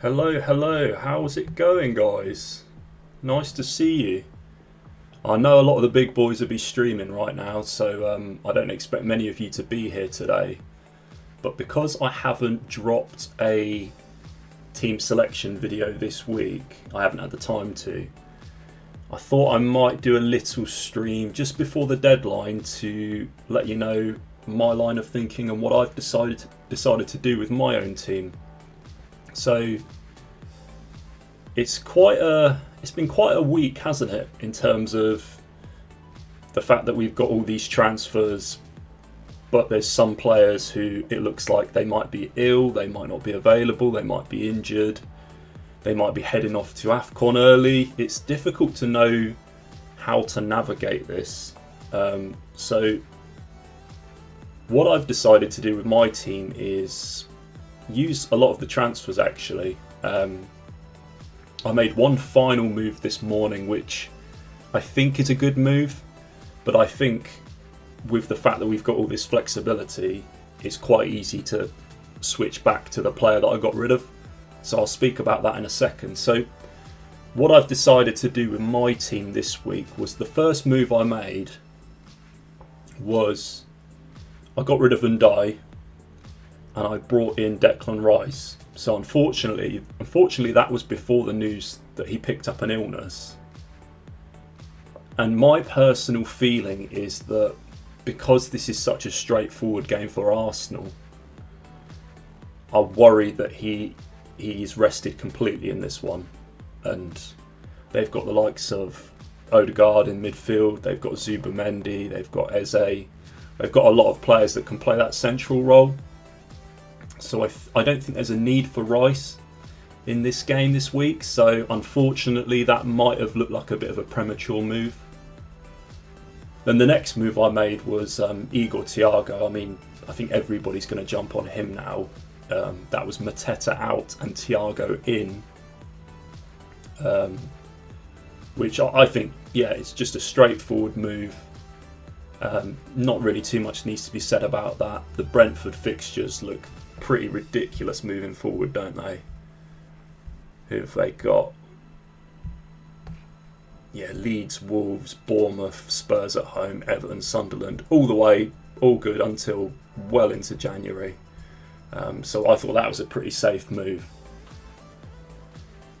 Hello, how's it going, guys? Nice to see you. I know a lot of the big boys will be streaming right now, so I don't expect many of you to be here today. But because I haven't dropped a team selection video this week, I haven't had the time to, I thought I might do a little stream just before the deadline to let you know my line of thinking and what I've decided to do with my own team. So it's been quite a week, hasn't it, in terms of the fact that we've got all these transfers, but there's some players who it looks like they might be ill, they might not be available, they might be injured, they might be heading off to AFCON early. It's difficult to know how to navigate this. So what I've decided to do with my team is use a lot of the transfers actually. I made one final move this morning which I think is a good move, but I think with the fact that we've got all this flexibility, it's quite easy to switch back to the player that I got rid of. So I'll speak about that in a second. So what I've decided to do with my team this week was the first move I made was I got rid of Undai and I brought in Declan Rice. So unfortunately that was before the news that he picked up an illness. And my personal feeling is that because this is such a straightforward game for Arsenal, I worry that he's rested completely in this one. And they've got the likes of Odegaard in midfield, they've got Zubimendi, they've got Eze, they've got a lot of players that can play that central role. So I don't think there's a need for Rice in this game this week. So unfortunately that might have looked like a bit of a premature move. Then the next move I made was Igor Thiago. I mean, I think everybody's going to jump on him now. That was Mateta out and Thiago in. Which I think, yeah, it's just a straightforward move. Not really too much needs to be said about that. The Brentford fixtures look pretty ridiculous moving forward, don't they? Who have they got? Yeah, Leeds, Wolves, Bournemouth, Spurs at home, Everton, Sunderland, all the way, all good until well into January. So I thought that was a pretty safe move.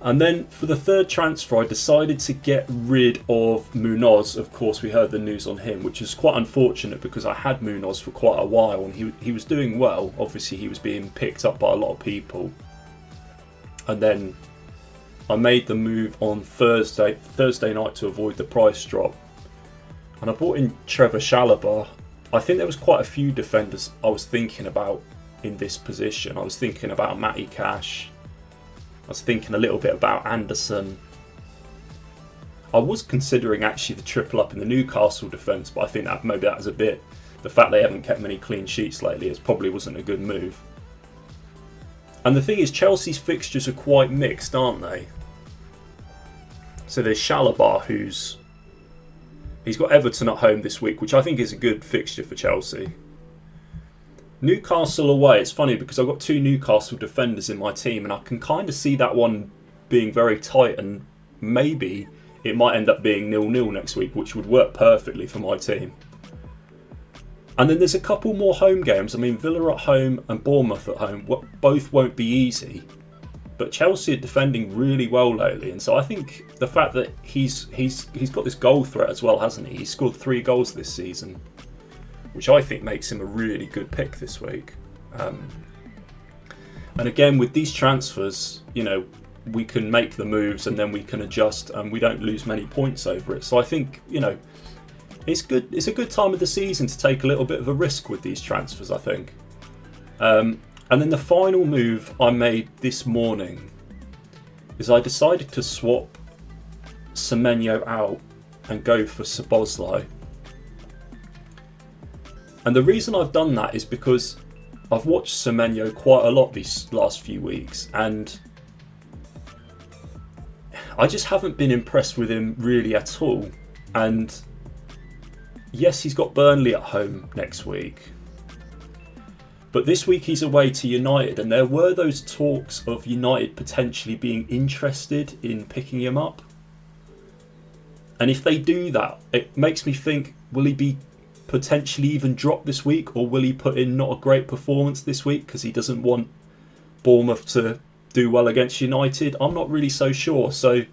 And then for the third transfer, I decided to get rid of Munoz. Of course, we heard the news on him, which is quite unfortunate because I had Munoz for quite a while and he was doing well. Obviously, he was being picked up by a lot of people. And then I made the move on Thursday night to avoid the price drop. And I brought in Trevor Chalobah. I think there was quite a few defenders I was thinking about in this position. I was thinking about Matty Cash. I was thinking a little bit about Anderson. I was considering actually the triple up in the Newcastle defence, but I think that maybe that was a bit... The fact they haven't kept many clean sheets lately, it probably wasn't a good move. And the thing is, Chelsea's fixtures are quite mixed, aren't they? So there's Chalobah, he's got Everton at home this week, which I think is a good fixture for Chelsea. Newcastle away, it's funny because I've got two Newcastle defenders in my team and I can kind of see that one being very tight and maybe it might end up being 0-0 next week, which would work perfectly for my team. And then there's a couple more home games. I mean, Villa at home and Bournemouth at home both won't be easy, but Chelsea are defending really well lately, and so I think the fact that he's got this goal threat as well, hasn't he? He's scored 3 goals this season, which I think makes him a really good pick this week. And again, with these transfers, you know, we can make the moves and then we can adjust and we don't lose many points over it. So I think, you know, it's good. It's a good time of the season to take a little bit of a risk with these transfers, I think. And then the final move I made this morning is I decided to swap Semenyo out and go for Szoboszlai. And the reason I've done that is because I've watched Semenyo quite a lot these last few weeks and I just haven't been impressed with him really at all. And yes, he's got Burnley at home next week, But this week he's away to United, and there were those talks of United potentially being interested in picking him up. And if they do that, it makes me think, will he be potentially even dropped this week, or will he put in not a great performance this week because he doesn't want Bournemouth to do well against United? I'm not really so sure. So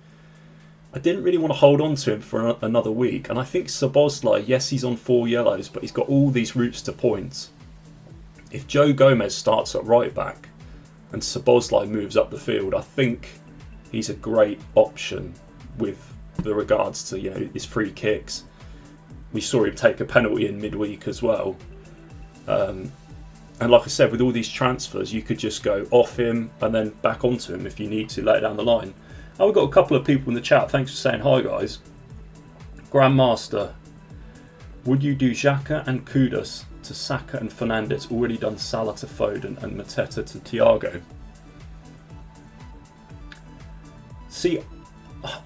I didn't really want to hold on to him for another week. And I think Szoboszlai, yes, he's on 4 yellows, but he's got all these routes to points. If Joe Gomez starts at right back and Szoboszlai moves up the field, I think he's a great option with the regards to, you know, his free kicks. We saw him take a penalty in midweek as well. And like I said, with all these transfers, you could just go off him and then back onto him if you need to later down the line. Oh, we've got a couple of people in the chat. Thanks for saying hi, guys. Grandmaster, would you do Xhaka and Kudus to Saka and Fernandes? Already done Salah to Foden and Mateta to Thiago. See,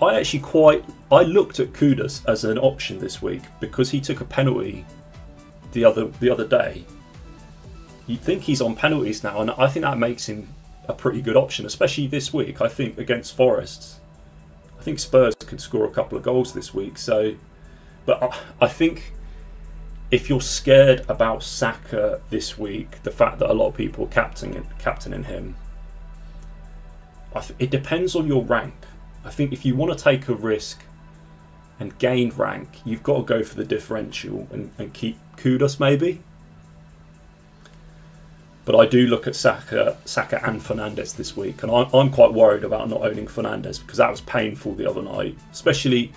I looked at Kudus as an option this week because he took a penalty the other day. You'd think he's on penalties now, and I think that makes him a pretty good option, especially this week. I think against Forest, I think Spurs could score a couple of goals this week. So, but I think if you're scared about Saka this week, the fact that a lot of people are captaining him, it depends on your rank. I think if you want to take a risk and gain rank, you've got to go for the differential and keep Kudus maybe. But I do look at Saka and Fernandes this week, and I'm quite worried about not owning Fernandes because that was painful the other night, especially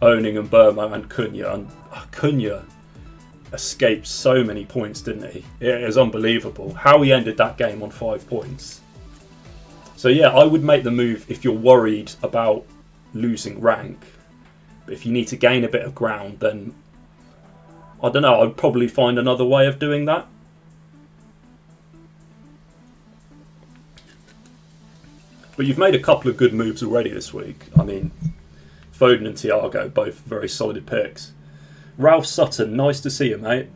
owning Mbeumo and Cunha. And Cunha escaped so many points, didn't he? It was unbelievable how he ended that game on 5 points. So yeah, I would make the move if you're worried about losing rank. But if you need to gain a bit of ground, then I don't know, I'd probably find another way of doing that. But you've made a couple of good moves already this week. I mean, Foden and Thiago, both very solid picks. Ralph Sutton, nice to see you, mate.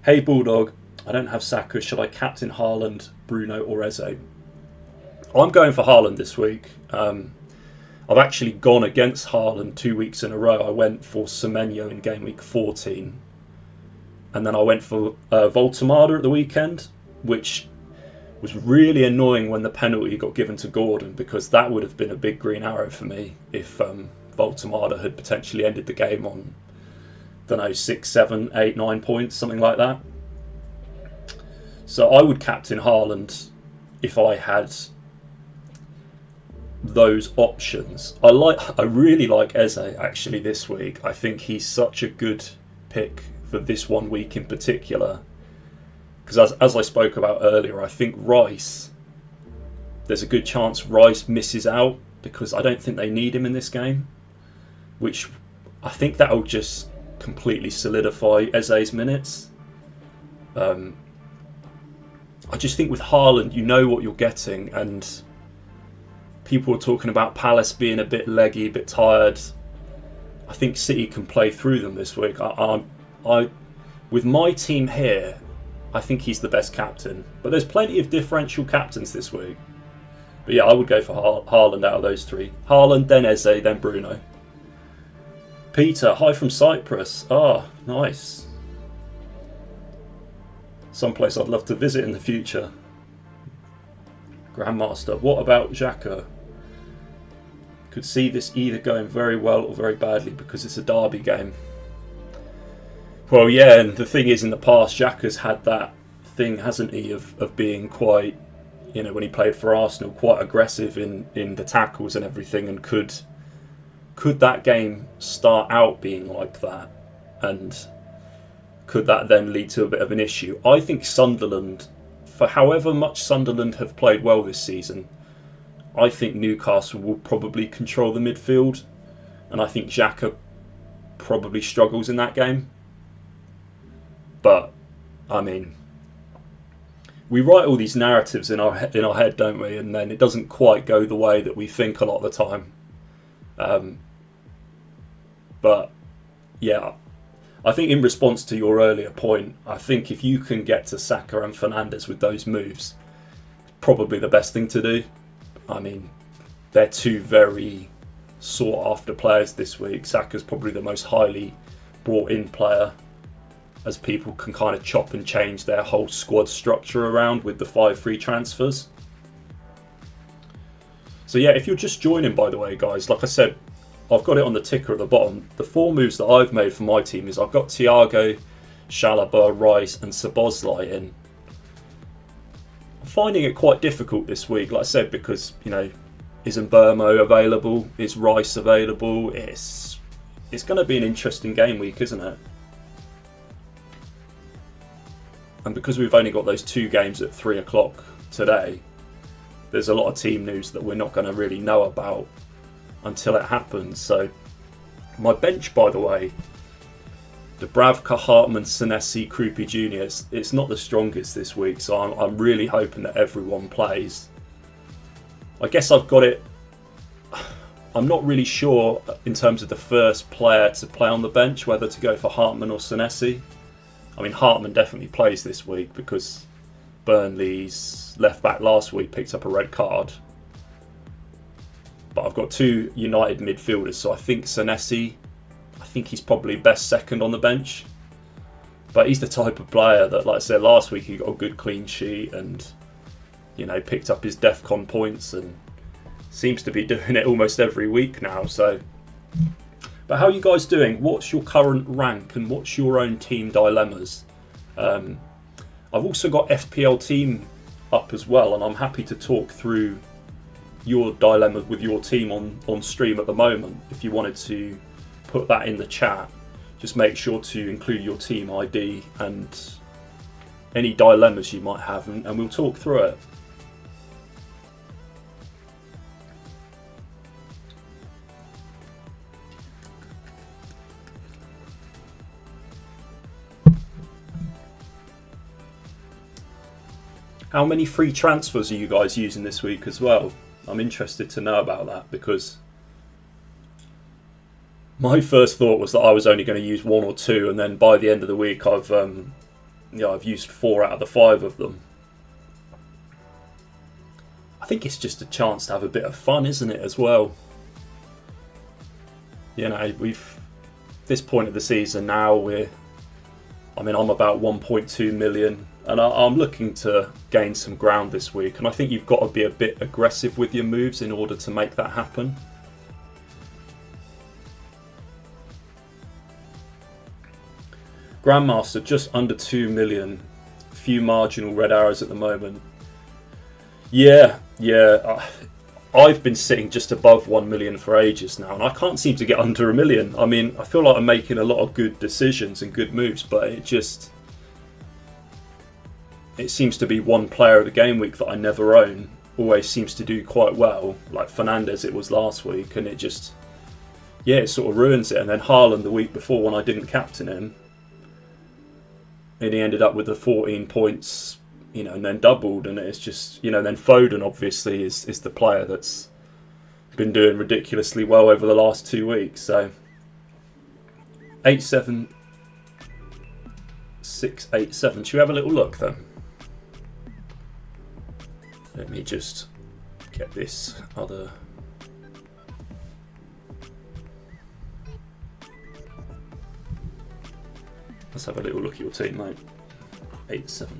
Hey Bulldog, I don't have Saka. Should I captain Haaland, Bruno or Eze? I'm going for Haaland this week. I've actually gone against Haaland 2 weeks in a row. I went for Semenyo in game week 14. And then I went for Voltemada at the weekend, which was really annoying when the penalty got given to Gordon, because that would have been a big green arrow for me if Voltemada had potentially ended the game on, I don't know, 6, 7, 8, 9 points, something like that. So I would captain Haaland if I had those options. I really like Eze actually this week. I think he's such a good pick for this 1 week in particular. Because as I spoke about earlier, I think Rice, there's a good chance Rice misses out because I don't think they need him in this game, which I think that will just completely solidify Eze's minutes. I just think with Haaland, you know what you're getting, and people are talking about Palace being a bit leggy, a bit tired. I think City can play through them this week. With my team here, I think he's the best captain. But there's plenty of differential captains this week. But yeah, I would go for Haaland out of those three. Haaland, then Eze, then Bruno. Peter, hi from Cyprus. Ah, nice. Someplace I'd love to visit in the future. Grandmaster, what about Xhaka? Could see this either going very well or very badly because it's a derby game. Well, yeah, and the thing is, in the past, Xhaka's had that thing, hasn't he, of being quite, you know, when he played for Arsenal, quite aggressive in the tackles and everything, and could that game start out being like that? And could that then lead to a bit of an issue? I think Sunderland, for however much Sunderland have played well this season, I think Newcastle will probably control the midfield, and I think Xhaka probably struggles in that game. But, I mean, we write all these narratives in our head, don't we? And then it doesn't quite go the way that we think a lot of the time. But, yeah, I think in response to your earlier point, I think if you can get to Saka and Fernandes with those moves, probably the best thing to do. I mean, they're two very sought after players this week. Saka's probably the most highly brought in player, as people can kind of chop and change their whole squad structure around with the 5 free transfers. So yeah, if you're just joining, by the way, guys, like I said, I've got it on the ticker at the bottom. The 4 moves that I've made for my team is I've got Thiago, Chalobah, Rice and Szoboszlai in. I'm finding it quite difficult this week, like I said, because, you know, isn't Burmo available? Is Rice available? It's going to be an interesting game week, isn't it? And because we've only got those 2 games at 3 o'clock today, there's a lot of team news that we're not going to really know about until it happens. So my bench, by the way, Dubravka, Hartman, Senesi, Krupi Jr., it's not the strongest this week, so I'm really hoping that everyone plays. I guess I've got it. I'm not really sure in terms of the first player to play on the bench, whether to go for Hartman or Senesi. I mean, Hartman definitely plays this week because Burnley's left back last week picked up a red card. But I've got 2 United midfielders, so I think Senesi, I think he's probably best second on the bench. But he's the type of player that, like I said, last week he got a good clean sheet and, you know, picked up his DEFCON points and seems to be doing it almost every week now. So, but how are you guys doing? What's your current rank and what's your own team dilemmas? I've also got FPL team up as well, and I'm happy to talk through your dilemma with your team on stream at the moment. If you wanted to put that in the chat, just make sure to include your team ID and any dilemmas you might have, and we'll talk through it. How many free transfers are you guys using this week as well? I'm interested to know about that, because my first thought was that I was only going to use 1 or 2, and then by the end of the week I've used 4 out of the 5 of them. I think it's just a chance to have a bit of fun, isn't it, as well? You know, this point of the season now, I'm about 1.2 million, and I'm looking to gain some ground this week, and I think you've got to be a bit aggressive with your moves in order to make that happen. Grandmaster just under 2 million, few marginal red arrows at the moment. Yeah, I've been sitting just above 1 million for ages now, and I can't seem to get under 1 million. I mean, I feel like I'm making a lot of good decisions and good moves, but it seems to be one player of the game week that I never own always seems to do quite well, like Fernandes it was last week, and it sort of ruins it. And then Haaland the week before, when I didn't captain him, and he ended up with the 14 points, and then doubled, and it's just, then Foden obviously is the player that's been doing ridiculously well over the last 2 weeks. So 87687. Should we have a little look then? Let me just get this other. Let's have a little look at your team, mate. 87.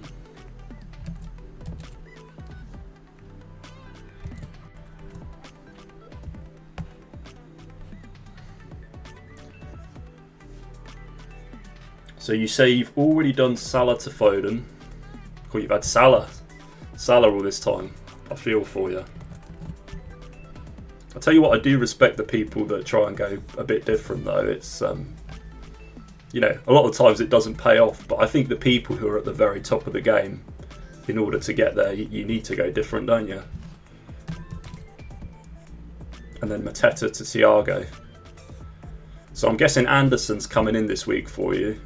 So you say you've already done Salah to Foden. Cool, you've had Salah all this time. I feel for you. I'll tell you what, I do respect the people that try and go a bit different though. It's a lot of times it doesn't pay off, but I think the people who are at the very top of the game, in order to get there, you need to go different, don't you? And then Mateta to Thiago. So I'm guessing Anderson's coming in this week for you.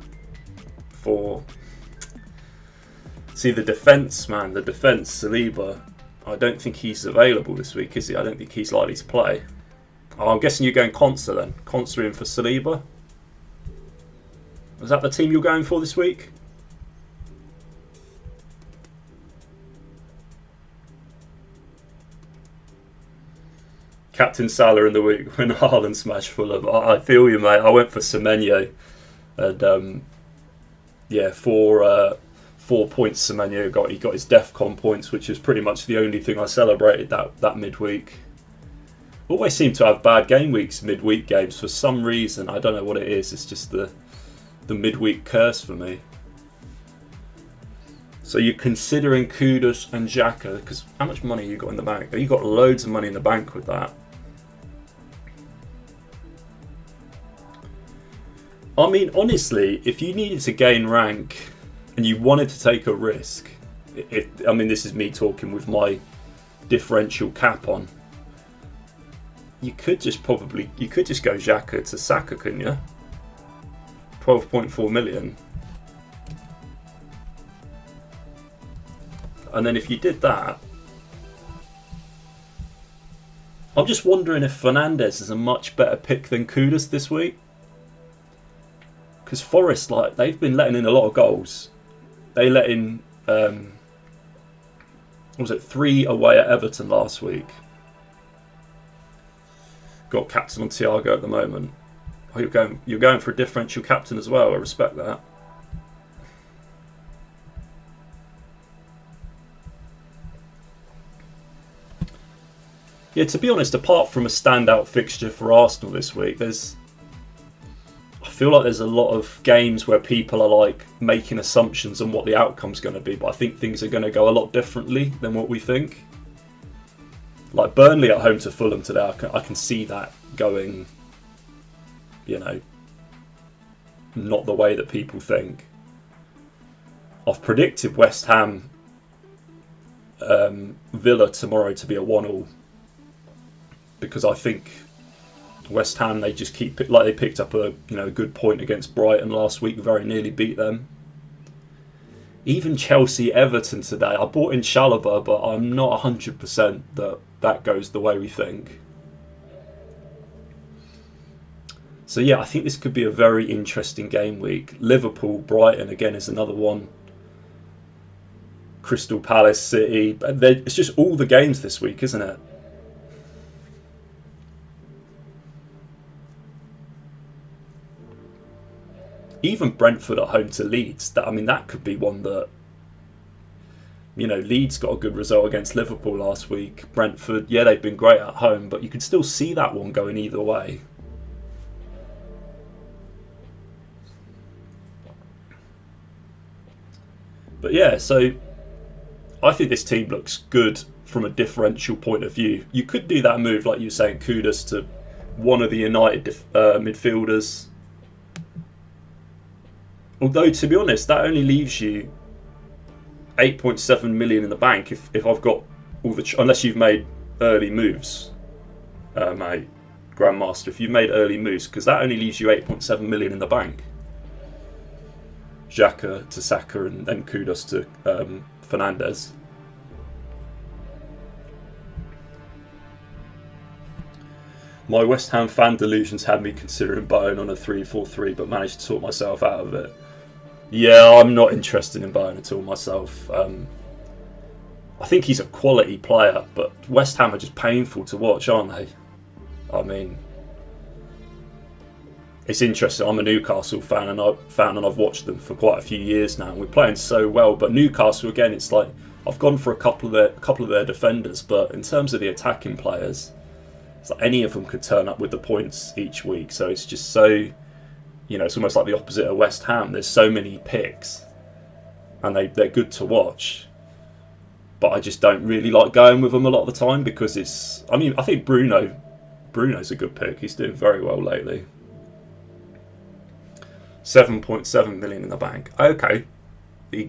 See the defence, man, Saliba, I don't think he's available this week, is he? I don't think he's likely to play. Oh, I'm guessing you're going Konsa then. Konsa in for Saliba. Is that the team you're going for this week? Captain Salah in the week when Haaland smashed Fulham. I feel you, mate. I went for Semenyo, and yeah, 4 points Semenyo got. He got his DEFCON points, which is pretty much the only thing I celebrated that midweek. Always seem to have bad game weeks, midweek games for some reason. I don't know what it is. It's just the midweek curse for me. So you're considering Kudus and Xhaka, because how much money you got in the bank? You got loads of money in the bank with that. I mean, honestly, if you needed to gain rank and you wanted to take a risk, I mean, this is me talking with my differential cap on. You could just go Xhaka to Saka, couldn't you? 12.4 million. And then if you did that, I'm just wondering if Fernandes is a much better pick than Kudus this week. Because Forest, like, they've been letting in a lot of goals. They let in, what was it, 3 away at Everton last week. Got captain on Thiago at the moment. Oh, you're going for a differential captain as well. I respect that. Yeah, to be honest, apart from a standout fixture for Arsenal this week, I feel like there's a lot of games where people are like making assumptions on what the outcome's going to be, but I think things are going to go a lot differently than what we think. Like Burnley at home to Fulham today, I can see that going, not the way that people think. I've predicted West Ham Villa tomorrow to be a 1-1 because I think West Ham, they just they picked up a good point against Brighton last week, very nearly beat them. Even Chelsea Everton today, I bought in Chalobah, but I'm not 100% that goes the way we think. So yeah, I think this could be a very interesting game week. Liverpool Brighton again is another one. Crystal Palace City, it's just all the games this week, isn't it? Even Brentford at home to Leeds, that could be one that, Leeds got a good result against Liverpool last week. Brentford, yeah, they've been great at home, but you could still see that one going either way. But yeah, so I think this team looks good from a differential point of view. You could do that move, like you were saying, Kudus to one of the United midfielders. Although, to be honest, that only leaves you 8.7 million in the bank if I've got all unless you've made early moves, mate, Grandmaster. If you've made early moves, because that only leaves you 8.7 million in the bank. Xhaka to Saka and then Kudus to Fernandes. My West Ham fan delusions had me considering Bowen on a 3-4-3, but managed to sort myself out of it. Yeah, I'm not interested in Bowen at all myself. I think he's a quality player, but West Ham are just painful to watch, aren't they? I mean, it's interesting. I'm a Newcastle fan, and I've watched them for quite a few years now. And we're playing so well, but Newcastle again, it's like I've gone for a couple of their defenders, but in terms of the attacking players, it's like any of them could turn up with the points each week. So it's just so, it's almost like the opposite of West Ham. There's so many picks, and they're good to watch, but I just don't really like going with them a lot of the time because I think Bruno's a good pick. He's doing very well lately. 7.7 million in the bank. Okay,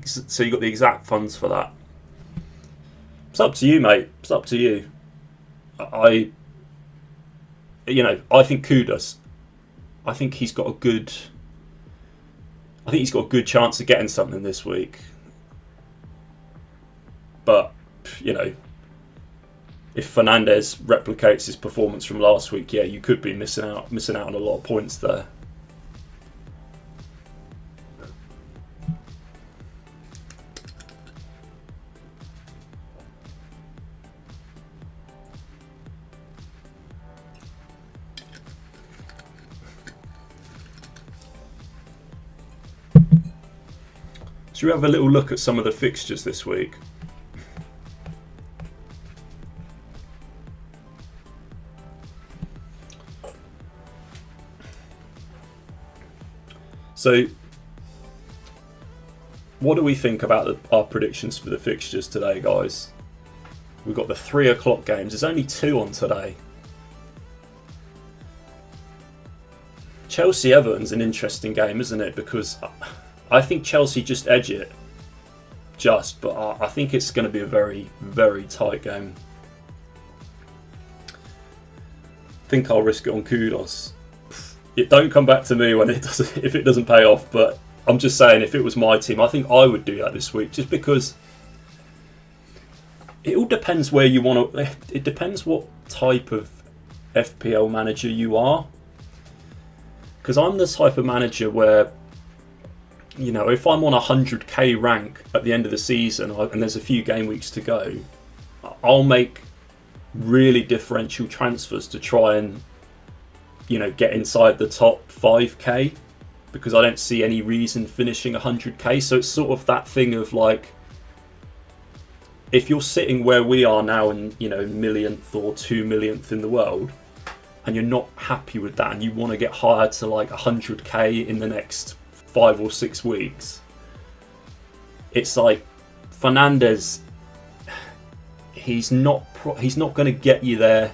so you got the exact funds for that. It's up to you, mate. It's up to you. I think Kudus. I think he's got a good chance of getting something this week. But if Fernandes replicates his performance from last week, yeah, you could be missing out on a lot of points there. Should we have a little look at some of the fixtures this week? So, what do we think about our predictions for the fixtures today, guys? We've got the 3 o'clock games. There's only 2 on today. Chelsea-Everton's an interesting game, isn't it? Because I think Chelsea just edge it. But I think it's going to be a very, very tight game. I think I'll risk it on kudos. Don't come back to me when if it doesn't pay off, but I'm just saying, if it was my team, I think I would do that this week, just because it all depends where you want to. It depends what type of FPL manager you are. Because I'm the type of manager where, you know, if I'm on a 100k rank at the end of the season and there's a few game weeks to go, I'll make really differential transfers to try and, you know, get inside the top 5k, because I don't see any reason finishing 100k. So it's sort of that thing of like, if you're sitting where we are now in, you know, millionth or 2 millionth in the world, and you're not happy with that and you want to get higher to like 100k in the next 5 or 6 weeks, it's like Fernandes, he's not going to get you there.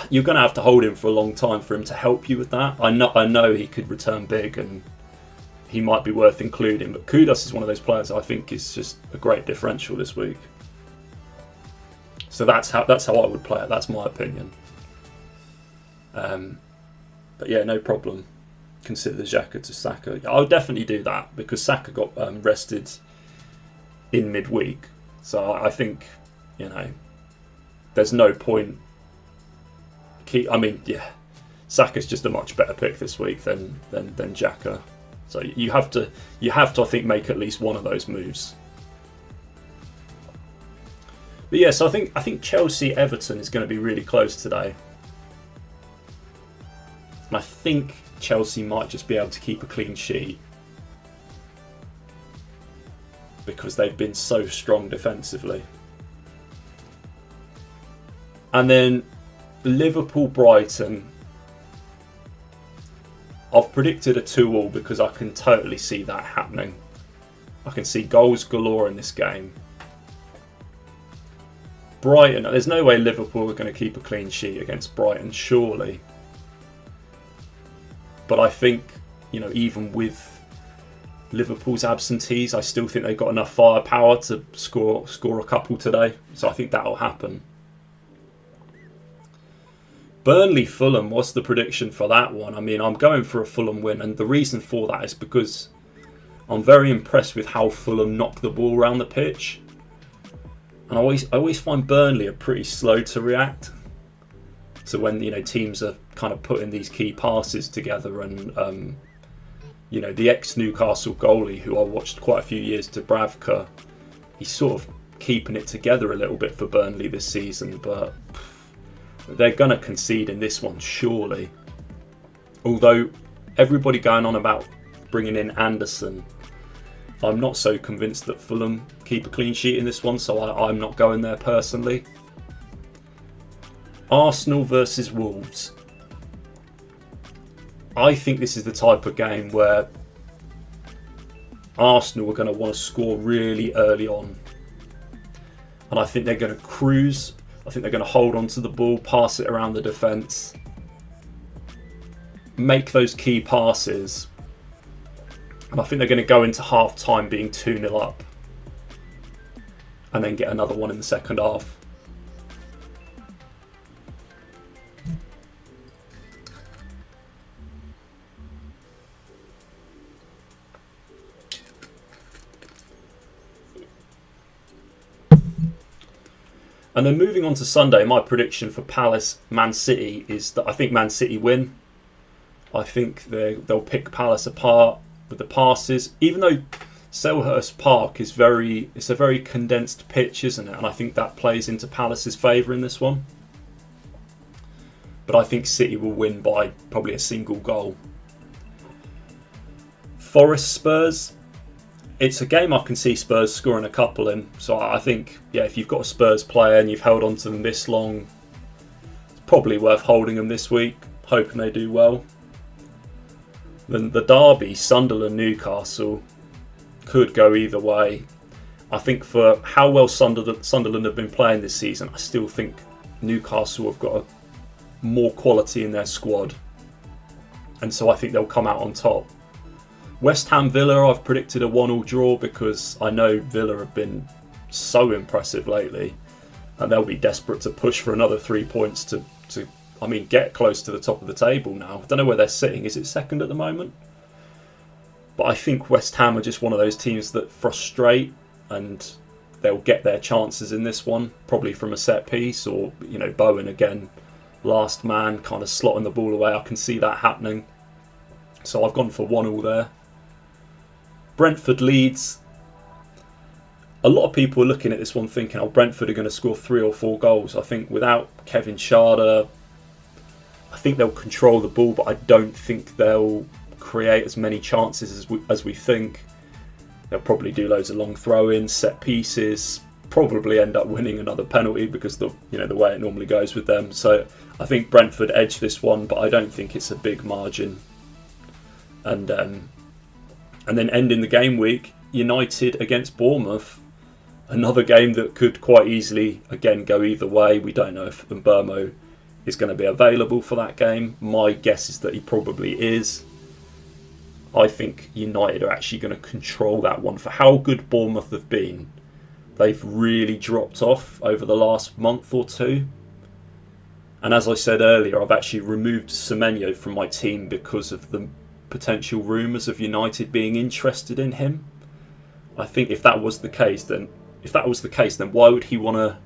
You're going to have to hold him for a long time for him to help you with that. I know he could return big and he might be worth including, but Kudus is one of those players I think is just a great differential this week. So that's how I would play it. That's my opinion. But yeah, no problem. Consider the Xhaka to Saka. I would definitely do that, because Saka got rested in midweek. So I think, you know, there's no point. Saka's just a much better pick this week than Xhaka. So you have to I think make at least one of those moves. But yeah, so I think Chelsea Everton is going to be really close today. And I think Chelsea might just be able to keep a clean sheet, because they've been so strong defensively. And then Liverpool-Brighton, I've predicted a 2-2 because I can totally see that happening. I can see goals galore in this game. Brighton, there's no way Liverpool are going to keep a clean sheet against Brighton, surely. But I think, you know, even with Liverpool's absentees, I still think they've got enough firepower to score a couple today. So I think that'll happen. Burnley-Fulham, what's the prediction for that one? I mean, I'm going for a Fulham win, and the reason for that is because I'm very impressed with how Fulham knock the ball around the pitch. And I always find Burnley are pretty slow to react. So when, you know, teams are kind of putting these key passes together, and you know, the ex-Newcastle goalie, who I watched quite a few years, Dubravka, he's sort of keeping it together a little bit for Burnley this season, but they're going to concede in this one, surely. Although everybody going on about bringing in Anderson, I'm not so convinced that Fulham keep a clean sheet in this one, so I'm not going there personally. Arsenal versus Wolves. I think this is the type of game where Arsenal are going to want to score really early on. And I think they're going to cruise. I think they're going to hold on to the ball, pass it around the defence, make those key passes. And I think they're going to go into half-time being 2-0 up, and then get another one in the second half. And then moving on to Sunday, my prediction for Palace Man City is that I think Man City win. I think they'll pick Palace apart with the passes, even though Selhurst Park is it's a very condensed pitch, isn't it? And I think that plays into Palace's favour in this one. But I think City will win by probably a single goal. Forest Spurs. it's a game I can see Spurs scoring a couple in. So I think, yeah, if you've got a Spurs player and you've held on to them this long, it's probably worth holding them this week, hoping they do well. Then the derby, Sunderland-Newcastle, could go either way. I think for how well Sunderland have been playing this season, I still think Newcastle have got more quality in their squad. And so I think they'll come out on top. West Ham Villa, I've predicted a 1-1 draw because I know Villa have been so impressive lately, and they'll be desperate to push for another 3 points to get close to the top of the table now. I don't know where they're sitting. Is it second at the moment? But I think West Ham are just one of those teams that frustrate, and they'll get their chances in this one, probably from a set piece or, Bowen again, last man, kind of slotting the ball away. I can see that happening. So I've gone for 1-1 there. Brentford Leeds. A lot of people are looking at this one thinking, Brentford are going to score 3 or 4 goals. I think without Kevin Schade, I think they'll control the ball, but I don't think they'll create as many chances as we think. They'll probably do loads of long throw-ins, set pieces, probably end up winning another penalty because the way it normally goes with them. So I think Brentford edge this one, but I don't think it's a big margin. And then ending the game week, United against Bournemouth. Another game that could quite easily, again, go either way. We don't know if Mbeumo is going to be available for that game. My guess is that he probably is. I think United are actually going to control that one. For how good Bournemouth have been, they've really dropped off over the last month or two. And as I said earlier, I've actually removed Semenyo from my team because of the potential rumours of United being interested in him. I think if that was the case, then why would he want to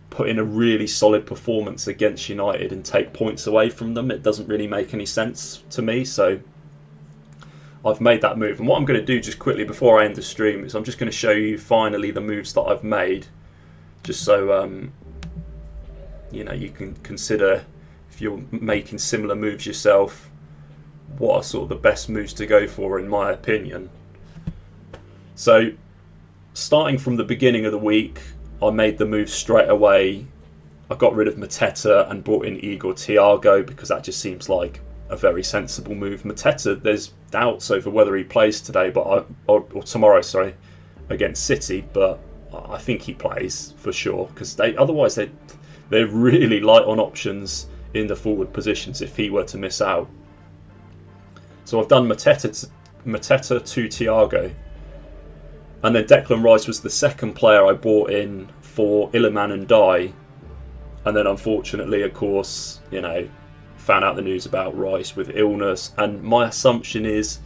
put in a really solid performance against United and take points away from them? It doesn't really make any sense to me. So I've made that move. And what I'm going to do just quickly before I end the stream is I'm just going to show you finally the moves that I've made, just so you can consider if you're making similar moves yourself, what are sort of the best moves to go for in my opinion. So starting from the beginning of the week, I made the move straight away. I got rid of Mateta and brought in Igor Thiago because that just seems like a very sensible move. Mateta, there's doubts over whether he plays today, or tomorrow, against City, but I think he plays for sure because otherwise they're really light on options in the forward positions if he were to miss out. So I've done Mateta to Thiago. And then Declan Rice was the second player I brought in for Iliman and Dye. And then unfortunately, of course, found out the news about Rice with illness. And my assumption is,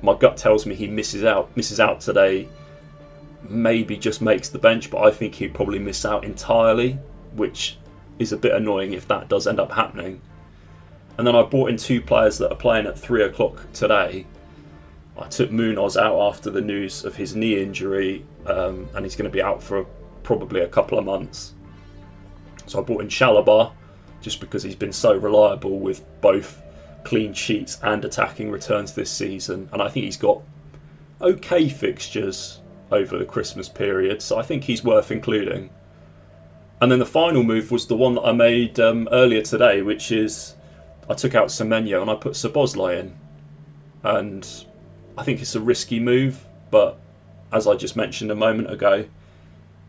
my gut tells me he misses out today. Maybe just makes the bench, but I think he'd probably miss out entirely, which is a bit annoying if that does end up happening. And then I brought in 2 players that are playing at 3 o'clock today. I took Munoz out after the news of his knee injury, and he's going to be out for probably a couple of months. So I brought in Chalobah, just because he's been so reliable with both clean sheets and attacking returns this season. And I think he's got okay fixtures over the Christmas period, so I think he's worth including. And then the final move was the one that I made earlier today, which is I took out Semenyo and I put Szoboszlai in. And I think it's a risky move, but as I just mentioned a moment ago,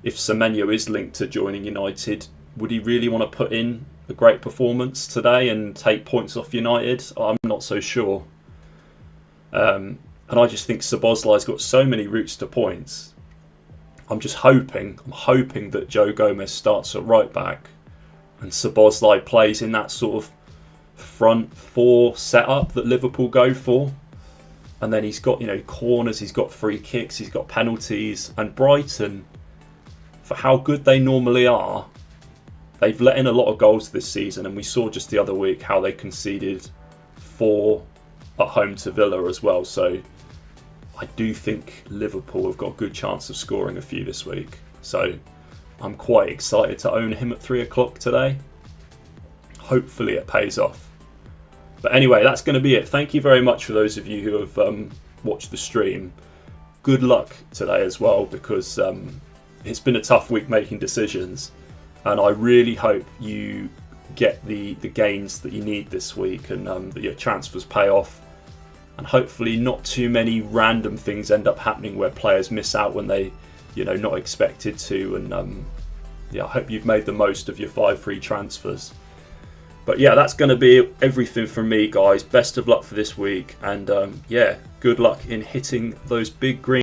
if Semenyo is linked to joining United, would he really want to put in a great performance today and take points off United? I'm not so sure. And I just think Szoboszlai's got so many routes to points. I'm hoping that Joe Gomez starts at right back and Szoboszlai plays in that sort of front 4 setup that Liverpool go for. And then he's got, corners, he's got free kicks, he's got penalties. And Brighton, for how good they normally are, they've let in a lot of goals this season. And we saw just the other week how they conceded 4 at home to Villa as well. So I do think Liverpool have got a good chance of scoring a few this week. So I'm quite excited to own him at 3 o'clock today. Hopefully it pays off. But anyway, that's going to be it. Thank you very much for those of you who have watched the stream. good luck today as well, because it's been a tough week making decisions, and I really hope you get the gains that you need this week, and that your transfers pay off, and hopefully not too many random things end up happening where players miss out when they, not expected to. And I hope you've made the most of your 5 free transfers. But yeah, that's going to be everything from me, guys. Best of luck for this week, and good luck in hitting those big green